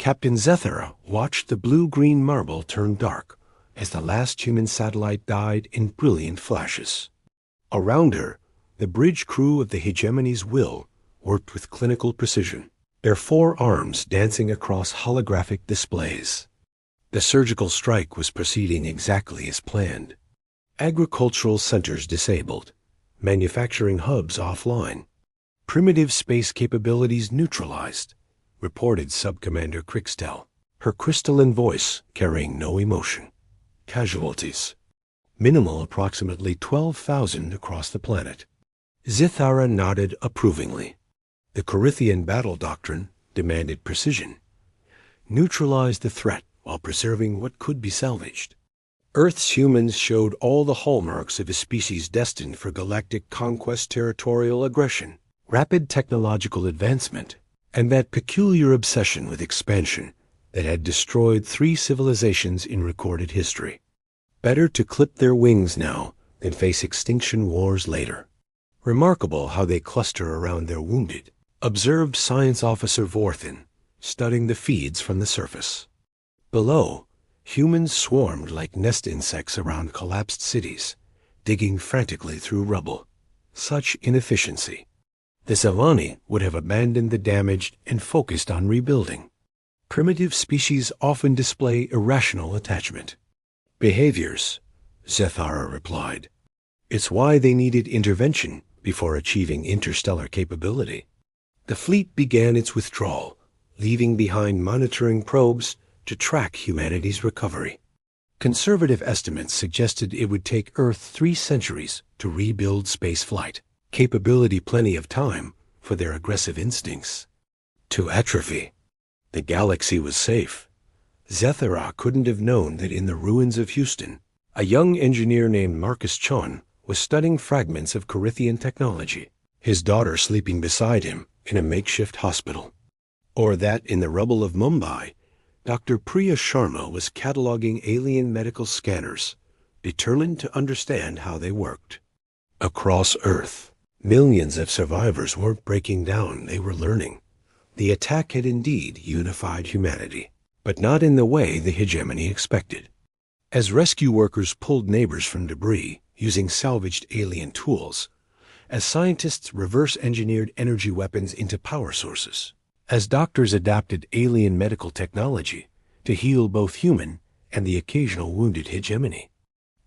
Captain Zethara watched the blue-green marble turn dark as the last human satellite died in brilliant flashes. Around her, the bridge crew of the Hegemony's Will worked with clinical precision, their 4 arms dancing across holographic displays. The surgical strike was proceeding exactly as planned. Agricultural centers disabled, manufacturing hubs offline, primitive space capabilities neutralized, reported Subcommander Krixtel, her crystalline voice carrying no emotion. Casualties. Minimal, approximately 12,000 across the planet. Zithara nodded approvingly. The Corithian battle doctrine demanded precision. Neutralize the threat while preserving what could be salvaged. Earth's humans showed all the hallmarks of a species destined for galactic conquest, territorial aggression, rapid technological advancement, and that peculiar obsession with expansion that had destroyed 3 civilizations in recorded history. Better to clip their wings now than face extinction wars later. Remarkable how they cluster around their wounded, observed Science Officer Vorthin, studying the feeds from the surface. Below, humans swarmed like nest insects around collapsed cities, digging frantically through rubble. Such inefficiency. The Zavani would have abandoned the damaged and focused on rebuilding. Primitive species often display irrational attachment. Behaviors, Zethara replied. It's why they needed intervention before achieving interstellar capability. The fleet began its withdrawal, leaving behind monitoring probes to track humanity's recovery. Conservative estimates suggested it would take Earth 3 centuries to rebuild spaceflight, capability plenty of time for their aggressive instincts. To atrophy. The galaxy was safe. Zethara couldn't have known that in the ruins of Houston, a young engineer named Marcus Chon was studying fragments of Corithian technology, his daughter sleeping beside him in a makeshift hospital. Or that in the rubble of Mumbai, Dr. Priya Sharma was cataloging alien medical scanners, determined to understand how they worked. Across Earth, millions of survivors weren't breaking down, they were learning. The attack had indeed unified humanity, but not in the way the hegemony expected. As rescue workers pulled neighbors from debris using salvaged alien tools, as scientists reverse-engineered energy weapons into power sources, as doctors adapted alien medical technology to heal both human and the occasional wounded hegemony.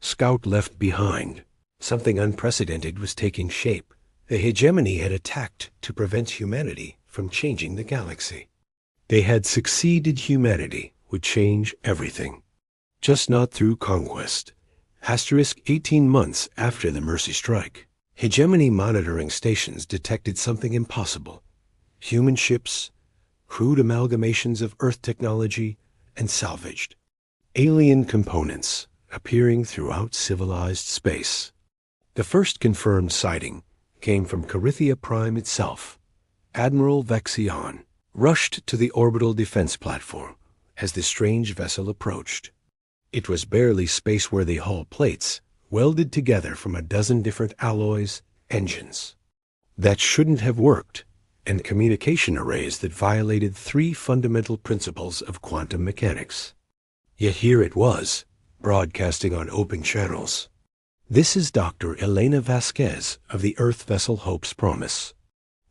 Scout left behind. Something unprecedented was taking shape. The hegemony had attacked to prevent humanity from changing the galaxy. They had succeeded. Humanity would change everything. Just not through conquest. 18 months after the Mercy Strike, hegemony monitoring stations detected something impossible. Human ships, crude amalgamations of Earth technology, and salvaged alien components appearing throughout civilized space. The first confirmed sighting came from Corythia Prime itself. Admiral Vexion rushed to the orbital defense platform as the strange vessel approached. It was barely space-worthy hull plates welded together from a dozen different alloys, engines that shouldn't have worked, and communication arrays that violated 3 fundamental principles of quantum mechanics. Yet here it was, broadcasting on open channels. This is Dr. Elena Vasquez of the Earth vessel Hope's Promise.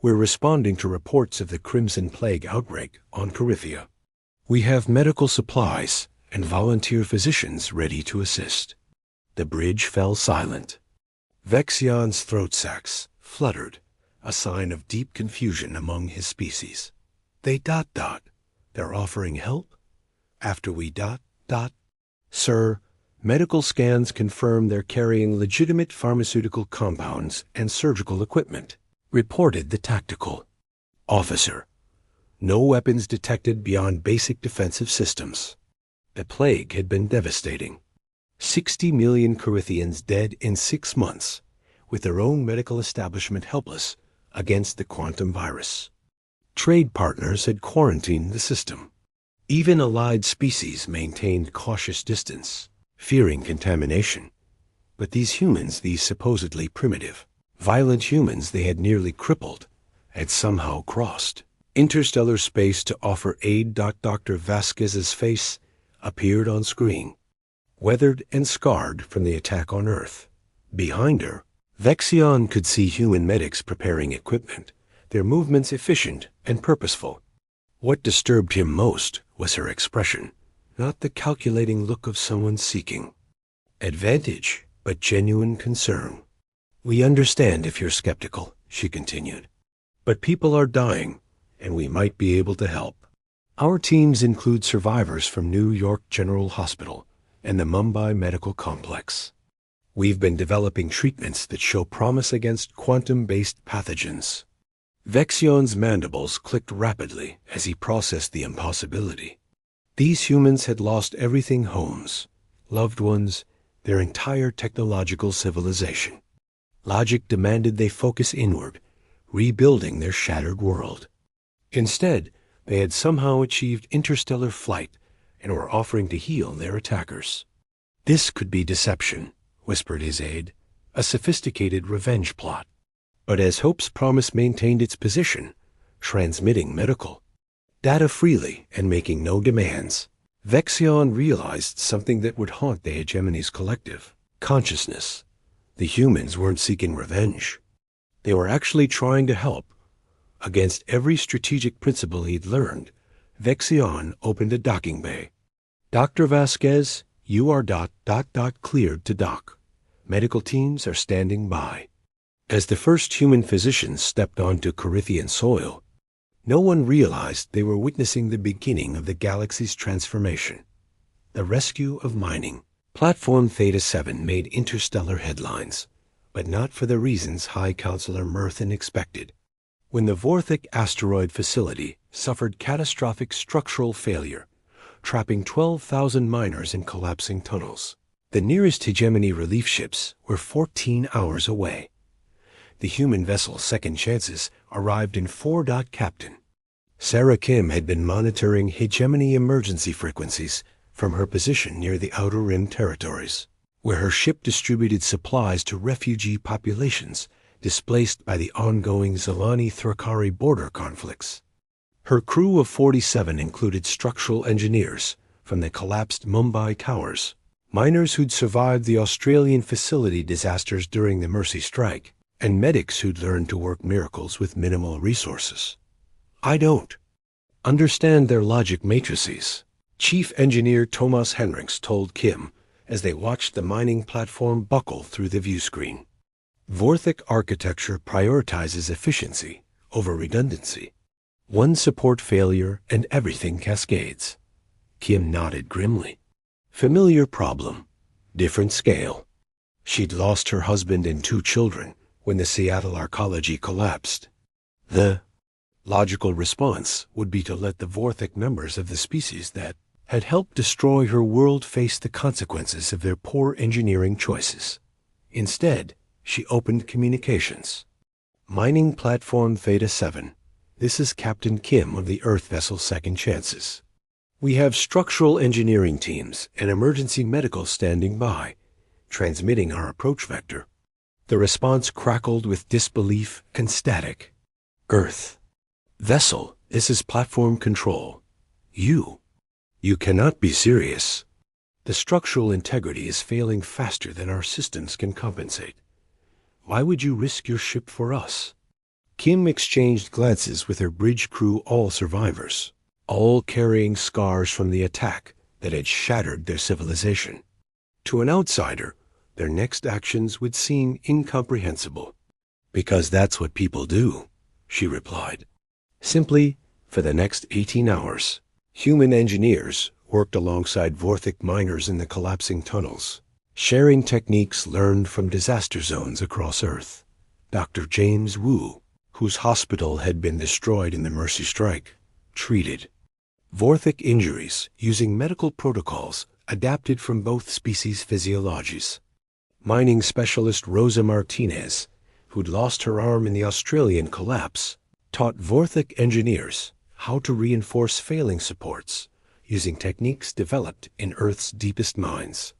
We're responding to reports of the Crimson Plague outbreak on Corythia. We have medical supplies and volunteer physicians ready to assist. The bridge fell silent. Vexion's throat sacs fluttered, a sign of deep confusion among his species. They ... They're offering help? After we ... Sir, medical scans confirm they're carrying legitimate pharmaceutical compounds and surgical equipment, reported the tactical officer. No weapons detected beyond basic defensive systems. The plague had been devastating. 60 million Corythians dead in 6 months, with their own medical establishment helpless against the quantum virus. Trade partners had quarantined the system. Even allied species maintained cautious distance, fearing contamination. But these humans, these supposedly primitive, violent humans they had nearly crippled, had somehow crossed. interstellar space to offer aid. Dr. Vasquez's face appeared on screen, weathered and scarred from the attack on Earth. Behind her, Vexion could see human medics preparing equipment, their movements efficient and purposeful. What disturbed him most was her expression, not the calculating look of someone seeking advantage, but genuine concern. "We understand if you're skeptical," she continued, "but people are dying, and we might be able to help. Our teams include survivors from New York General Hospital and the Mumbai Medical Complex. We've been developing treatments that show promise against quantum-based pathogens." Vexion's mandibles clicked rapidly as he processed the impossibility. These humans had lost everything: homes, loved ones, their entire technological civilization. Logic demanded they focus inward, rebuilding their shattered world. Instead, they had somehow achieved interstellar flight and were offering to heal their attackers. "This could be deception," whispered his aide, "a sophisticated revenge plot." But as Hope's promise maintained its position, transmitting medical data freely and making no demands, Vexion realized something that would haunt the hegemony's collective consciousness. The humans weren't seeking revenge. They were actually trying to help. Against every strategic principle he'd learned, Vexion opened a docking bay. "Dr. Vasquez, you are cleared to dock. Medical teams are standing by." As the first human physicians stepped onto Corithian soil, no one realized they were witnessing the beginning of the galaxy's transformation. The rescue of mining. Platform Theta 7 made interstellar headlines, but not for the reasons High Counselor Murthan expected. When the Vorthic asteroid facility suffered catastrophic structural failure, trapping 12,000 miners in collapsing tunnels, the nearest hegemony relief ships were 14 hours away. The human vessel Second Chances arrived in 4. Captain Sarah Kim had been monitoring hegemony emergency frequencies from her position near the Outer Rim territories, where her ship distributed supplies to refugee populations displaced by the ongoing Zelani-Thrakari border conflicts. Her crew of 47 included structural engineers from the collapsed Mumbai towers, miners who'd survived the Australian facility disasters during the Mercy Strike, and medics who'd learned to work miracles with minimal resources. "I don't understand their logic matrices," Chief Engineer Thomas Henriks told Kim as they watched the mining platform buckle through the viewscreen. "Vorthic architecture prioritizes efficiency over redundancy. One support failure and everything cascades." Kim nodded grimly. Familiar problem, different scale. She'd lost her husband and 2 children when the Seattle arcology collapsed. The logical response would be to let the Vorthic members of the species that had helped destroy her world face the consequences of their poor engineering choices. Instead, she opened communications. "Mining Platform Theta 7. This is Captain Kim of the Earth vessel Second Chances. We have structural engineering teams and emergency medical standing by, transmitting our approach vector." The response crackled with disbelief and static. "Earth vessel, this is platform control. You cannot be serious. The structural integrity is failing faster than our systems can compensate. Why would you risk your ship for us?" Kim exchanged glances with her bridge crew, all survivors, all carrying scars from the attack that had shattered their civilization. To an outsider, their next actions would seem incomprehensible. "Because that's what people do," she replied. Simply, for the next 18 hours, human engineers worked alongside Vorthic miners in the collapsing tunnels, sharing techniques learned from disaster zones across Earth. Dr. James Wu, whose hospital had been destroyed in the Mercy Strike, treated Vorthic injuries using medical protocols adapted from both species' physiologies. Mining specialist Rosa Martinez, who'd lost her arm in the Australian collapse, taught Vorthic engineers how to reinforce failing supports using techniques developed in Earth's deepest mines.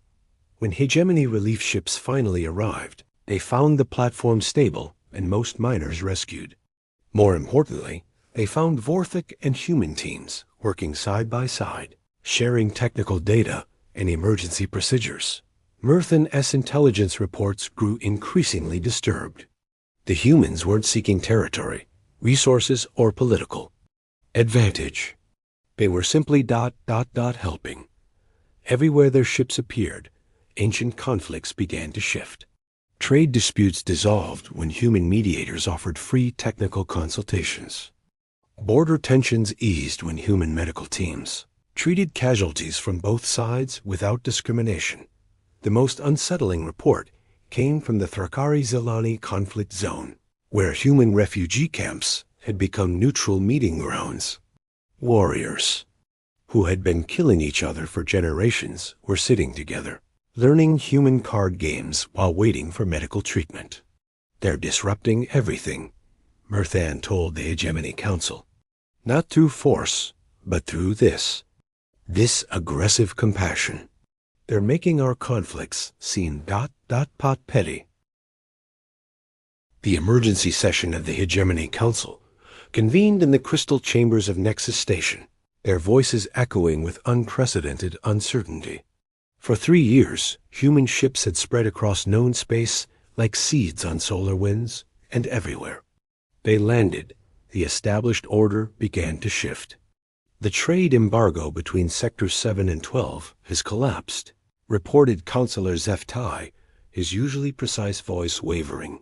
When hegemony relief ships finally arrived, they found the platform stable and most miners rescued. More importantly, They found Vorthik and human teams working side by side, sharing technical data and emergency procedures. Murthan S. intelligence reports grew increasingly disturbed. The humans weren't seeking territory, resources, or political advantage. They were simply helping. Everywhere their ships appeared, ancient conflicts began to shift. Trade disputes dissolved when human mediators offered free technical consultations. Border tensions eased when human medical teams treated casualties from both sides without discrimination. The most unsettling report came from the Thrakari-Zelani conflict zone, where human refugee camps had become neutral meeting grounds. Warriors, who had been killing each other for generations, were sitting together, learning human card games while waiting for medical treatment. They're disrupting everything, Murthan told the Hegemony Council. Not through force, but through this aggressive compassion. They're making our conflicts seem pot petty. The emergency session of the Hegemony Council convened in the crystal chambers of Nexus Station, their voices echoing with unprecedented uncertainty. For 3 years, human ships had spread across known space like seeds on solar winds, and everywhere they landed, the established order began to shift. The trade embargo between Sectors 7 and 12 has collapsed, reported Councillor Zeftai, his usually precise voice wavering.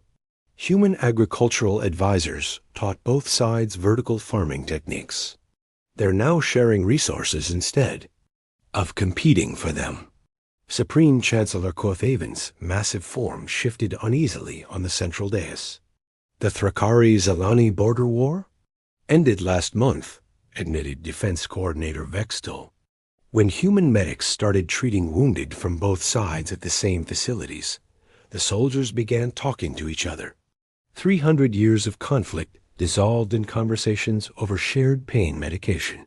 Human agricultural advisors taught both sides vertical farming techniques. They're now sharing resources instead of competing for them. Supreme Chancellor Korthaven's massive form shifted uneasily on the central dais. The Thrakari-Zelani border war ended last month, admitted Defense Coordinator Vextol. When human medics started treating wounded from both sides at the same facilities, the soldiers began talking to each other. 300 years of conflict dissolved in conversations over shared pain medication.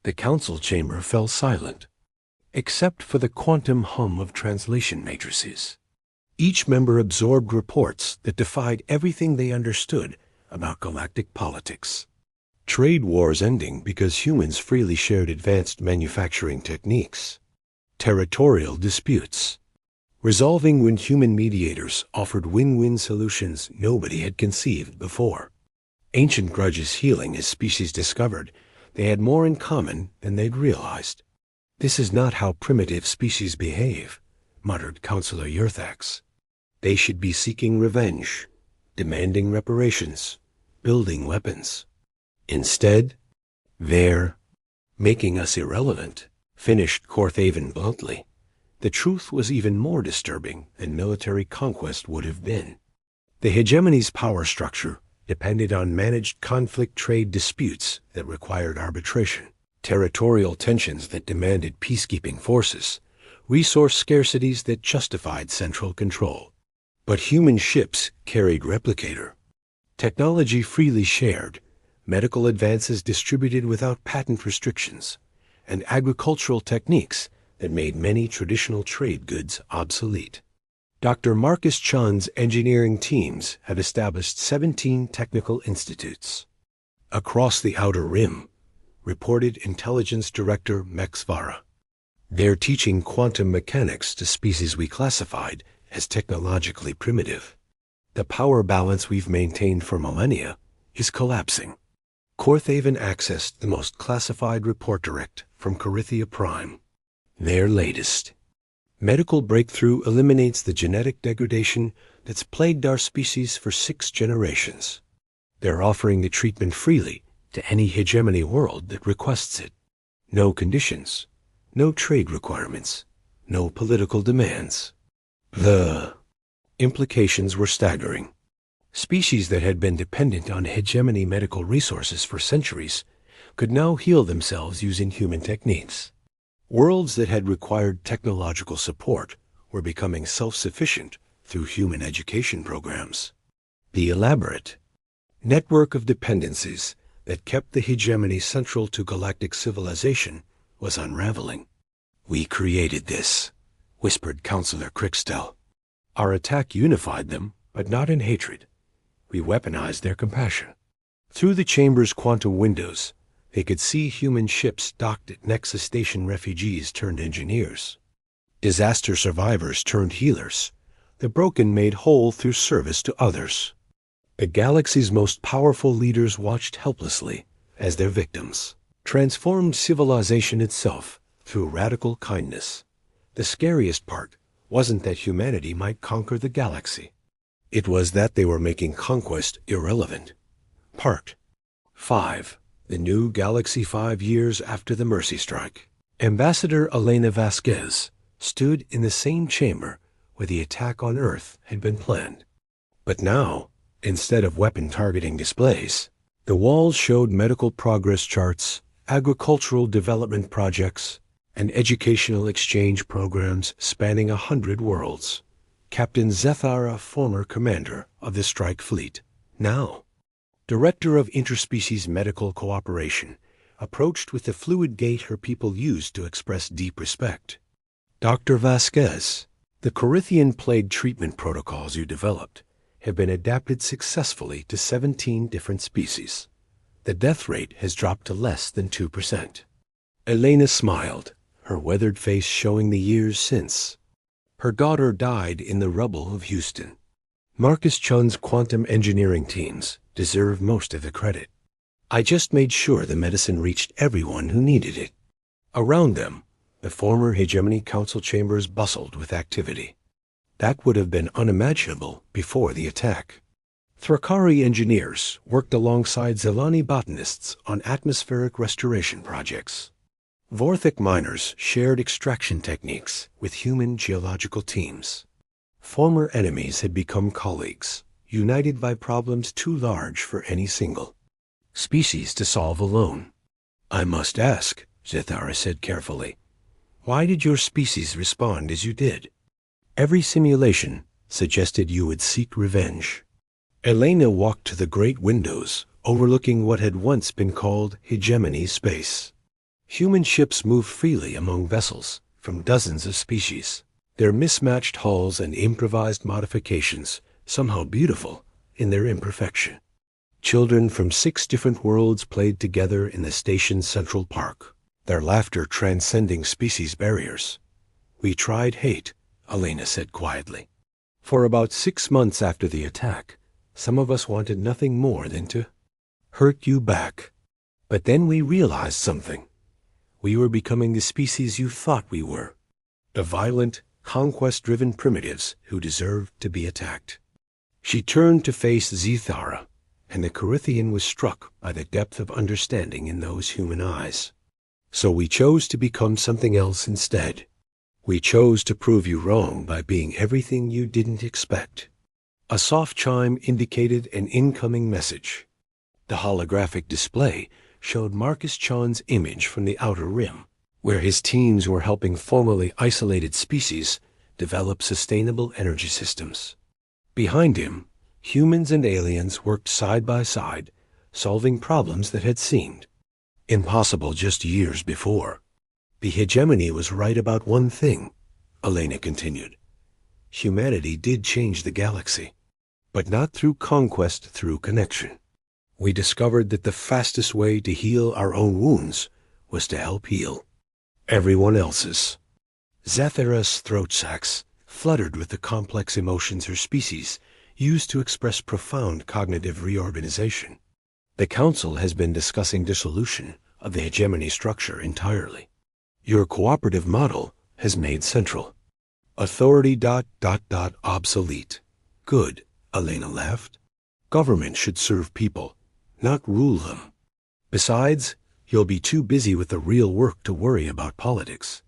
The council chamber fell silent, except for the quantum hum of translation matrices. Each member absorbed reports that defied everything they understood about galactic politics. Trade wars ending because humans freely shared advanced manufacturing techniques. Territorial disputes resolving when human mediators offered win-win solutions nobody had conceived before. Ancient grudges healing as species discovered they had more in common than they'd realized. This is not how primitive species behave, muttered Councillor Yurthax. They should be seeking revenge, demanding reparations, building weapons. Instead, they're making us irrelevant, finished Korthaven bluntly. The truth was even more disturbing than military conquest would have been. The hegemony's power structure depended on managed conflict trade disputes that required arbitration, territorial tensions that demanded peacekeeping forces, resource scarcities that justified central control. But human ships carried replicator, technology freely shared, medical advances distributed without patent restrictions, and agricultural techniques that made many traditional trade goods obsolete. Dr. Marcus Chan's engineering teams had established 17 technical institutes across the Outer Rim, reported Intelligence Director Mexvara. They're teaching quantum mechanics to species we classified as technologically primitive. The power balance we've maintained for millennia is collapsing. Korthaven accessed the most classified report direct from Corythia Prime. Their latest medical breakthrough eliminates the genetic degradation that's plagued our species for 6 generations. They're offering the treatment freely to any hegemony world that requests it. No conditions, no trade requirements, no political demands. The implications were staggering. Species that had been dependent on hegemony medical resources for centuries could now heal themselves using human techniques. Worlds that had required technological support were becoming self-sufficient through human education programs. The elaborate network of dependencies that kept the hegemony central to galactic civilization was unraveling. "We created this," whispered Councillor Crickstel. "Our attack unified them, but not in hatred. We weaponized their compassion. Through the chamber's quantum windows, they could see human ships docked at Nexus Station, refugees turned engineers, disaster survivors turned healers, the broken made whole through service to others. The galaxy's most powerful leaders watched helplessly as their victims transformed civilization itself through radical kindness. The scariest part wasn't that humanity might conquer the galaxy. It was that they were making conquest irrelevant. Part 5. The New Galaxy 5 years after the Mercy Strike. Ambassador Elena Vasquez stood in the same chamber where the attack on Earth had been planned. But now, instead of weapon targeting displays, the walls showed medical progress charts, agricultural development projects, and educational exchange programs spanning 100 worlds. Captain Zethara, former commander of the strike fleet, now director of interspecies medical cooperation, approached with the fluid gait her people used to express deep respect. Dr. Vasquez, the Corinthian plague treatment protocols you developed have been adapted successfully to 17 different species. The death rate has dropped to less than 2%. Elena smiled, her weathered face showing the years since. Her daughter died in the rubble of Houston. Marcus Chun's quantum engineering teams deserve most of the credit. I just made sure the medicine reached everyone who needed it. Around them, the former Hegemony Council chambers bustled with activity. That would have been unimaginable before the attack. Thrakari engineers worked alongside Zelani botanists on atmospheric restoration projects. Vorthic miners shared extraction techniques with human geological teams. Former enemies had become colleagues, united by problems too large for any single species to solve alone. I must ask, Zethara said carefully, why did your species respond as you did? Every simulation suggested you would seek revenge. Elena walked to the great windows overlooking what had once been called hegemony space. Human ships moved freely among vessels from dozens of species, their mismatched hulls and improvised modifications somehow beautiful in their imperfection. Children from 6 different worlds played together in the station's central park, their laughter transcending species barriers. We tried hate, Elena said quietly. For about 6 months after the attack, some of us wanted nothing more than to hurt you back. But then we realized something. We were becoming the species you thought we were, the violent, conquest-driven primitives who deserved to be attacked. She turned to face Zethara, and the Corinthian was struck by the depth of understanding in those human eyes. So we chose to become something else instead. We chose to prove you wrong by being everything you didn't expect. A soft chime indicated an incoming message. The holographic display showed Marcus Chun's image from the outer rim, where his teams were helping formerly isolated species develop sustainable energy systems. Behind him, humans and aliens worked side by side, solving problems that had seemed impossible just years before. The hegemony was right about one thing, Elena continued. Humanity did change the galaxy, but not through conquest, through connection. We discovered that the fastest way to heal our own wounds was to help heal everyone else's. Zethara's throat sacs fluttered with the complex emotions her species used to express profound cognitive reorganization. The Council has been discussing dissolution of the hegemony structure entirely. Your cooperative model has made central. Authority ... obsolete. Good, Elena laughed. Government should serve people, not rule them. Besides, you'll be too busy with the real work to worry about politics.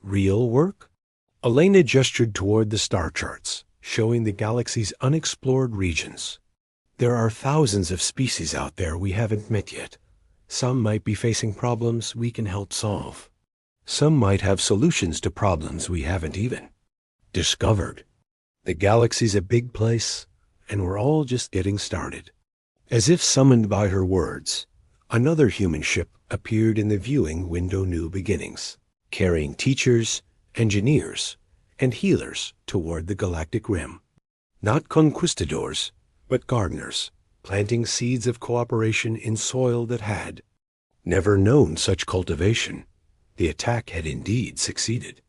Real work? Elena gestured toward the star charts, showing the galaxy's unexplored regions. There are thousands of species out there we haven't met yet. Some might be facing problems we can help solve. Some might have solutions to problems we haven't even discovered. The galaxy's a big place, and we're all just getting started. As if summoned by her words, another human ship appeared in the viewing window. New beginnings, carrying teachers, engineers, and healers toward the galactic rim. Not conquistadors, but gardeners, planting seeds of cooperation in soil that had never known such cultivation. The attack had indeed succeeded.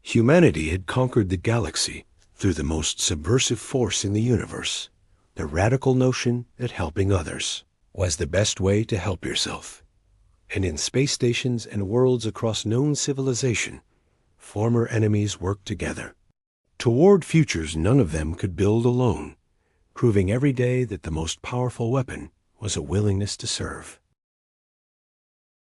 Humanity had conquered the galaxy through the most subversive force in the universe, the radical notion that helping others was the best way to help yourself. And in space stations and worlds across known civilization, former enemies worked together toward futures none of them could build alone, proving every day that the most powerful weapon was a willingness to serve.